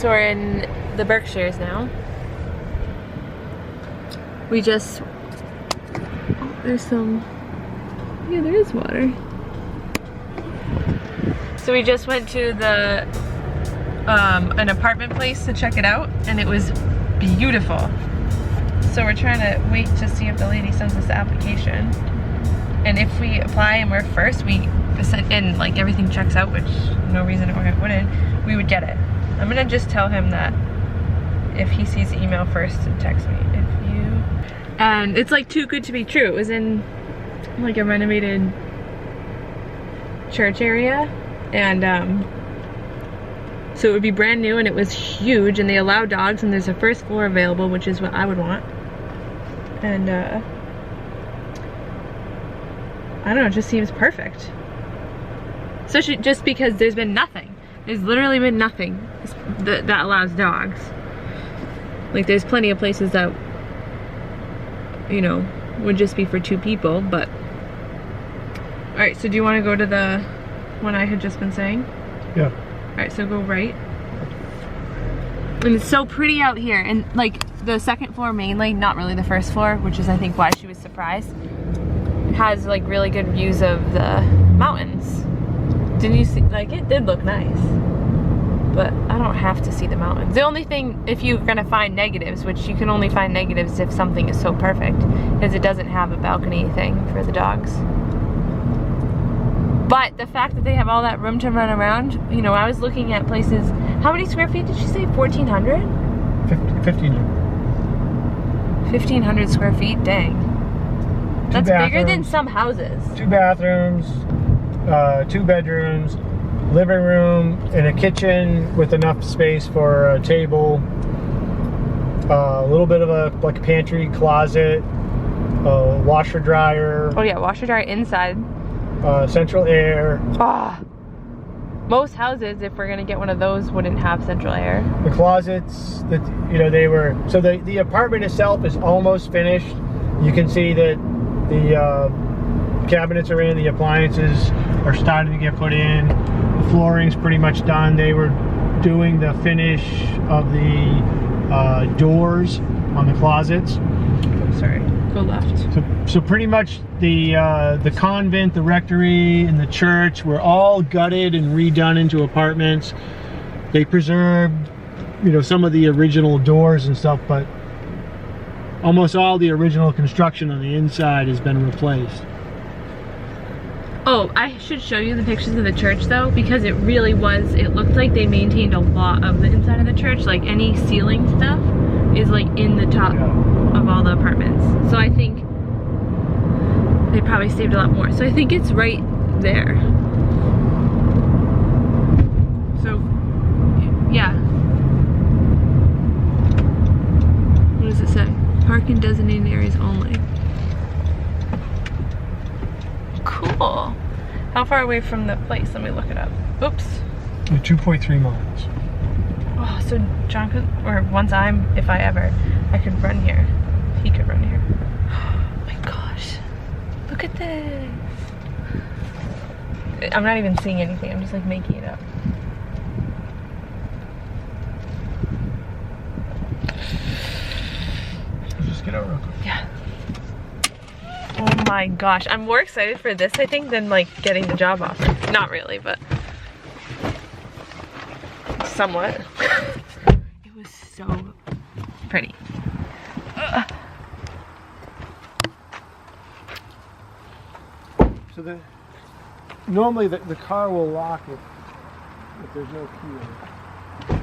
So we're in the Berkshires now. We just, there's some, yeah, there is water. So we just went to the, an apartment place to check it out, and it was beautiful. So we're trying to wait to see if the lady sends us the application. And if we apply and we're first, and like everything checks out, which no reason it wouldn't, we would get it. I'm gonna just tell him that if he sees the email first and text me. And it's like too good to be true. It was in like a renovated church area, and so it would be brand new, and it was huge, and they allow dogs, and there's a first floor available, which is what I would want. And I don't know, it just seems perfect. Especially just because there's been nothing. There's literally been nothing that allows dogs. Like there's plenty of places that, you know, would just be for 2 people, but. All right, so do you want to go to the one I had just been saying? Yeah. All right, so go right. And it's so pretty out here, and like the second floor mainly, not really the first floor, which is I think why she was surprised. It has like really good views of the mountains. Didn't you see, like it did look nice, but I don't have to see the mountains. The only thing, if you're gonna find negatives, which you can only find negatives if something is so perfect, is it doesn't have a balcony thing for the dogs. But the fact that they have all that room to run around, you know, I was looking at places, how many square feet did she say? 1,400? 1,500. 1,500 square feet, dang. That's bigger than some houses. 2 bathrooms, 2 bedrooms, living room, and a kitchen with enough space for a table, a little bit of a like pantry, closet, washer dryer. Oh yeah, washer dryer inside. Central air. Ah. Most houses, if we're gonna get one of those, wouldn't have central air. The closets that, you know, they were, so the apartment itself is almost finished. You can see that the cabinets are in, the appliances are starting to get put in. The flooring's pretty much done. They were doing the finish of the doors on the closets. Oh, sorry, go left. So pretty much the convent, the rectory, and the church were all gutted and redone into apartments. They preserved, you know, some of the original doors and stuff, but almost all the original construction on the inside has been replaced. Oh, I should show you the pictures of the church though, because it really was, it looked like they maintained a lot of the inside of the church. Like any ceiling stuff is like in the top of all the apartments. So I think they probably saved a lot more. So I think it's right there. So, yeah. What does it say? Park in designated areas only. Cool. How far away from the place? Let me look it up. Oops. 2.3 miles. Oh, so John could, or if I could run here. He could run here. Oh my gosh. Look at this. I'm not even seeing anything. I'm just like making it up. Just get out real quick. Yeah. Oh my gosh. I'm more excited for this, I think, than like getting the job offer. Not really, but somewhat. It was so pretty. So normally the car will lock if there's no key in it.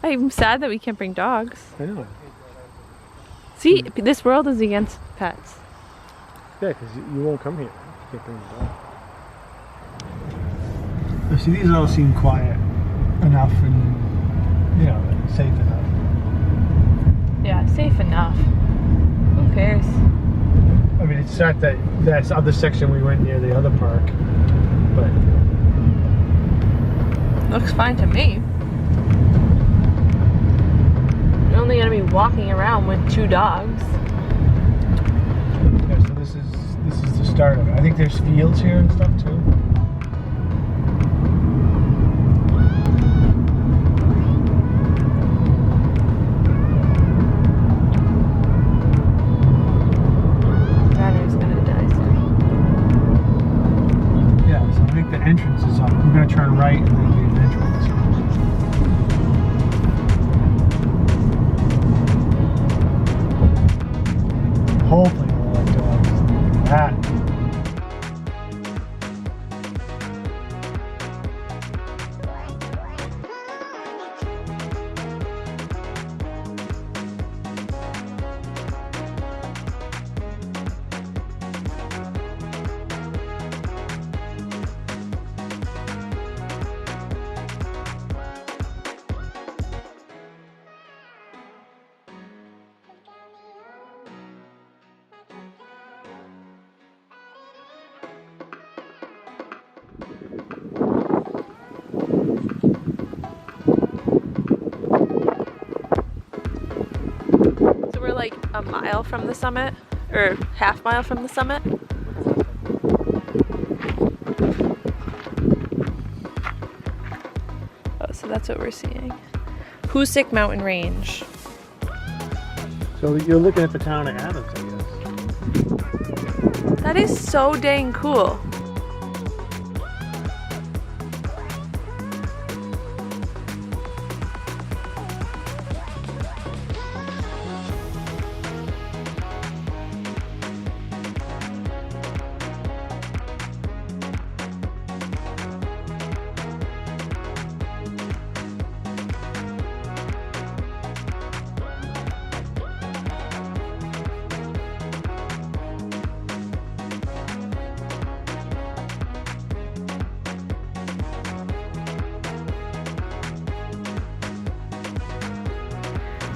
I'm sad that we can't bring dogs. I know. See, this world is against pets. Yeah, because you won't come here. You can't bring the dog. See, these all seem quiet enough and, you know, safe enough. Yeah, safe enough. Who cares? I mean, it's not that other section we went near the other park, but looks fine to me. You're only gonna be walking around with 2 dogs. Yeah, so this is the start of it. I think there's fields here and stuff too. entrance is up. We're gonna turn right and then be an entrance. Hopefully they'll let dogs. That. We're like a mile from the summit, or half mile from the summit. Oh, so that's what we're seeing. Hoosick Mountain Range. So you're looking at the town of Adams, I guess. That is so dang cool.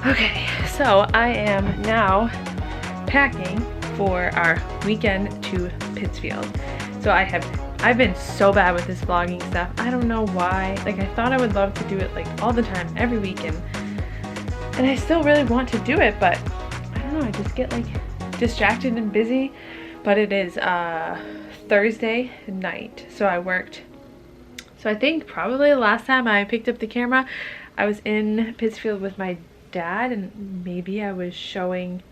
Okay, so I am now packing for our weekend to Pittsfield. So I've been so bad with this vlogging stuff. I don't know why. Like, I thought I would love to do it like all the time, every weekend. And I still really want to do it, but I don't know, I just get like distracted and busy. But it is Thursday night, so I worked. So I think probably the last time I picked up the camera, I was in Pittsfield with my dad, and maybe I was showing,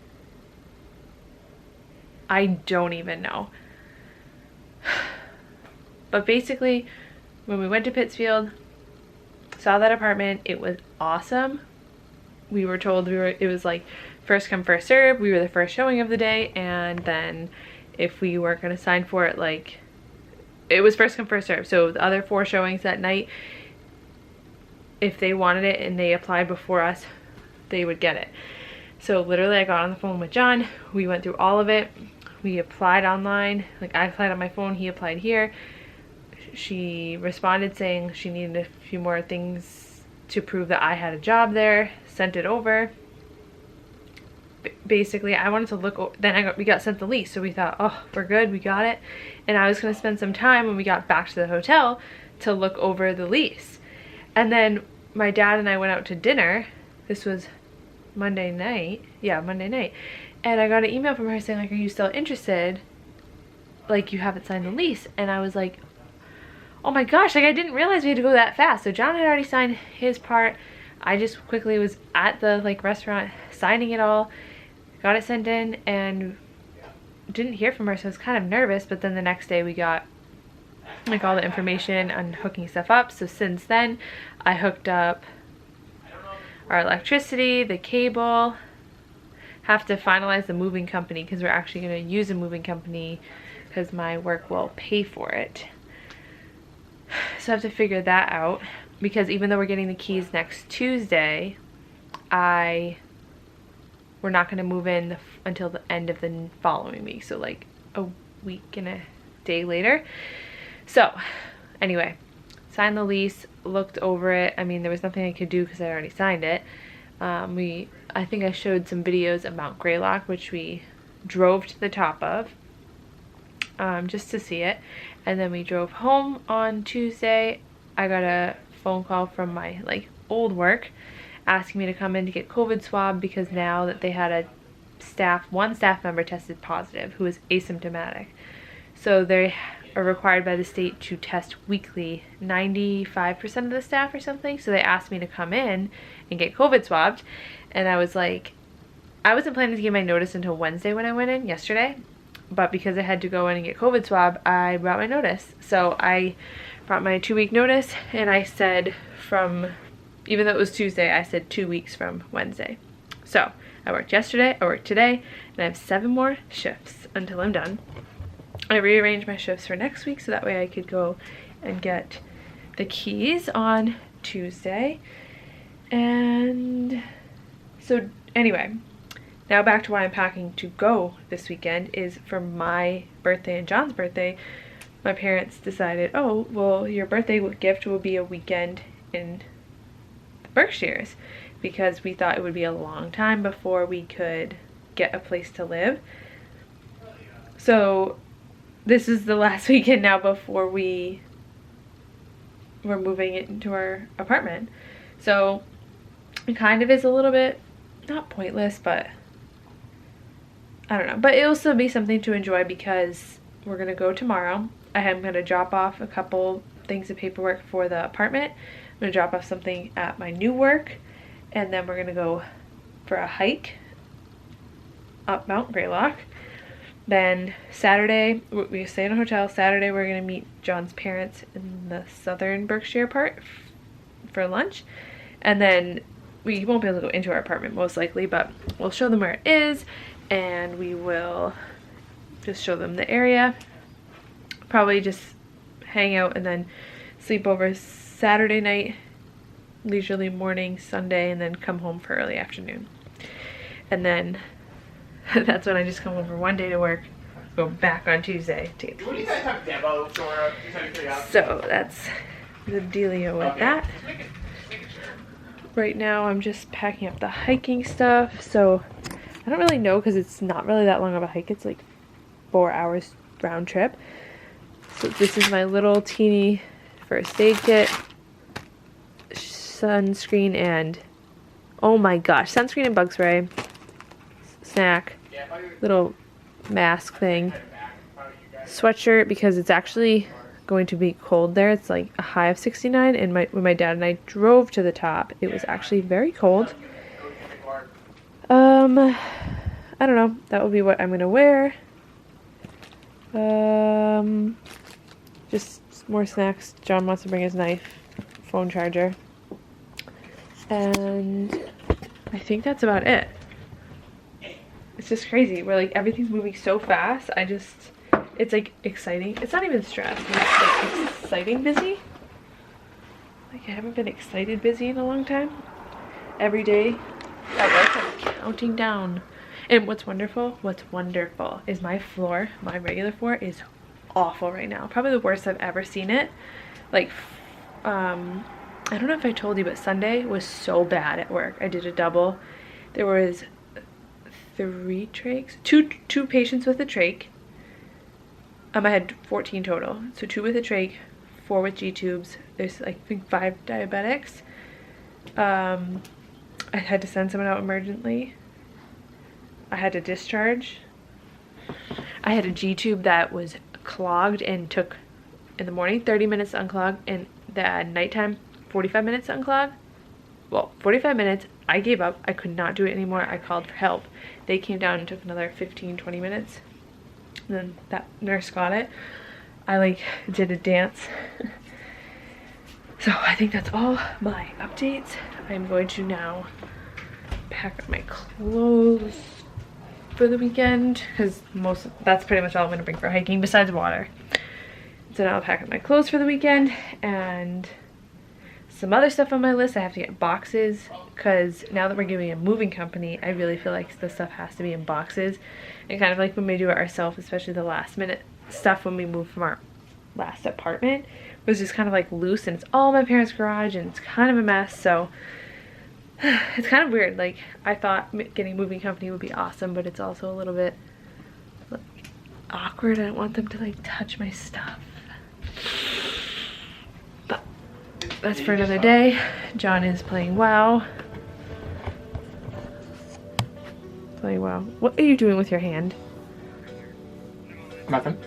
I don't even know. But basically, when we went to Pittsfield, saw that apartment, it was awesome. We were told it was like first come first serve. We were the first showing of the day, and then if we weren't going to sign for it, like, it was first come first serve. So the other 4 showings that night, if they wanted it and they applied before us, they would get it. So literally I got on the phone with John, we went through all of it, we applied online, like I applied on my phone, he applied here. She responded saying she needed a few more things to prove that I had a job there, sent it over. Basically I wanted to look, then we got sent the lease, so we thought, oh, we're good, we got it. And I was going to spend some time when we got back to the hotel to look over the lease. And then my dad and I went out to dinner. This was Monday night. Yeah, Monday night. And I got an email from her saying, like, are you still interested? Like, you haven't signed the lease. And I was like, oh my gosh, like, I didn't realize we had to go that fast. So John had already signed his part. I just quickly was at the, like, restaurant signing it all. Got it sent in and didn't hear from her, so I was kind of nervous. But then the next day we got, like, all the information on hooking stuff up. So since then, I hooked up our electricity, the cable. Have to finalize the moving company because we're actually going to use a moving company because my work will pay for it. So I have to figure that out, because even though we're getting the keys next Tuesday, we're not going to move in until the end of the following week, so like a week and a day later. So anyway, signed the lease, looked over it. I mean, there was nothing I could do because I already signed it. I think I showed some videos of Mount Greylock, which we drove to the top of just to see it. And then we drove home on Tuesday. I got a phone call from my old work asking me to come in to get COVID swab, because now that they had one staff member tested positive who was asymptomatic. So they are required by the state to test weekly, 95% of the staff or something. So they asked me to come in and get COVID swabbed. And I was like, I wasn't planning to give my notice until Wednesday when I went in yesterday. but because I had to go in and get COVID swab, I brought my notice. So I brought my 2-week notice, and I said from, even though it was Tuesday, I said 2 weeks from Wednesday. So I worked yesterday, I worked today, and I have 7 more shifts until I'm done. I rearranged my shifts for next week so that way I could go and get the keys on Tuesday. And so anyway, now back to why I'm packing to go this weekend is for my birthday and John's birthday. My parents decided, oh, well, your birthday gift will be a weekend in the Berkshires, because we thought it would be a long time before we could get a place to live. So this is the last weekend now before we're moving into our apartment. So it kind of is a little bit, not pointless, but I don't know. But it'll still be something to enjoy because we're gonna go tomorrow. I am gonna drop off a couple things of paperwork for the apartment. I'm gonna drop off something at my new work, and then we're gonna go for a hike up Mount Greylock. Then Saturday, we stay in a hotel. Saturday, we're gonna meet John's parents in the southern Berkshire part for lunch. And then we won't be able to go into our apartment most likely, but we'll show them where it is, and we will just show them the area. Probably just hang out and then sleep over Saturday night, leisurely morning, Sunday, and then come home for early afternoon. And then that's when I just come home for one day to work, go back on Tuesday to get the keys. What do you guys have demo for? So that's the dealio with that. Right now I'm just packing up the hiking stuff. So I don't really know because it's not really that long of a hike. It's like 4 hours round trip. So this is my little teeny first aid kit, sunscreen, and oh my gosh, sunscreen and bug spray, snack, little mask thing, sweatshirt because it's actually going to be cold there. It's like a high of 69, and when my dad and I drove to the top, it was actually very cold. I don't know, that will be what I'm gonna wear. Just more snacks. John wants to bring his knife, phone charger, and I think that's about it. It's just crazy. We're like, everything's moving so fast. It's like exciting. It's not even stress. It's like exciting busy. Like I haven't been excited busy in a long time. Every day at work I'm counting down. And what's wonderful is my floor, my regular floor is awful right now. Probably the worst I've ever seen it. Like, I don't know if I told you, but Sunday was so bad at work. I did a double. There was 3 trachs, two patients with a trach. I had 14 total. So 2 with a trach, 4 with G-tubes. There's like, I think 5 diabetics. I had to send someone out emergently. I had to discharge. I had a G-tube that was clogged and took, in the morning, 30 minutes to unclog, and at nighttime, 45 minutes to unclog. Well, 45 minutes, I gave up. I could not do it anymore. I called for help. They came down and took another 15-20 minutes. And then that nurse got it. I like did a dance. So I think that's all my updates. I'm going to now pack up my clothes for the weekend, because that's pretty much all I'm going to bring for hiking besides water. So now I'll pack up my clothes for the weekend, and some other stuff on my list. I have to get boxes, because now that we're giving a moving company, I really feel like the stuff has to be in boxes. And kind of like when we do it ourselves, especially the last minute stuff when we moved from our last apartment, was just kind of like loose, and it's all in my parents' garage, and it's kind of a mess. So it's kind of weird. Like, I thought getting a moving company would be awesome, but it's also a little bit like awkward. I don't want them to like touch my stuff. But that's for another day. John is playing WoW. Playing WoW. What are you doing with your hand? Nothing.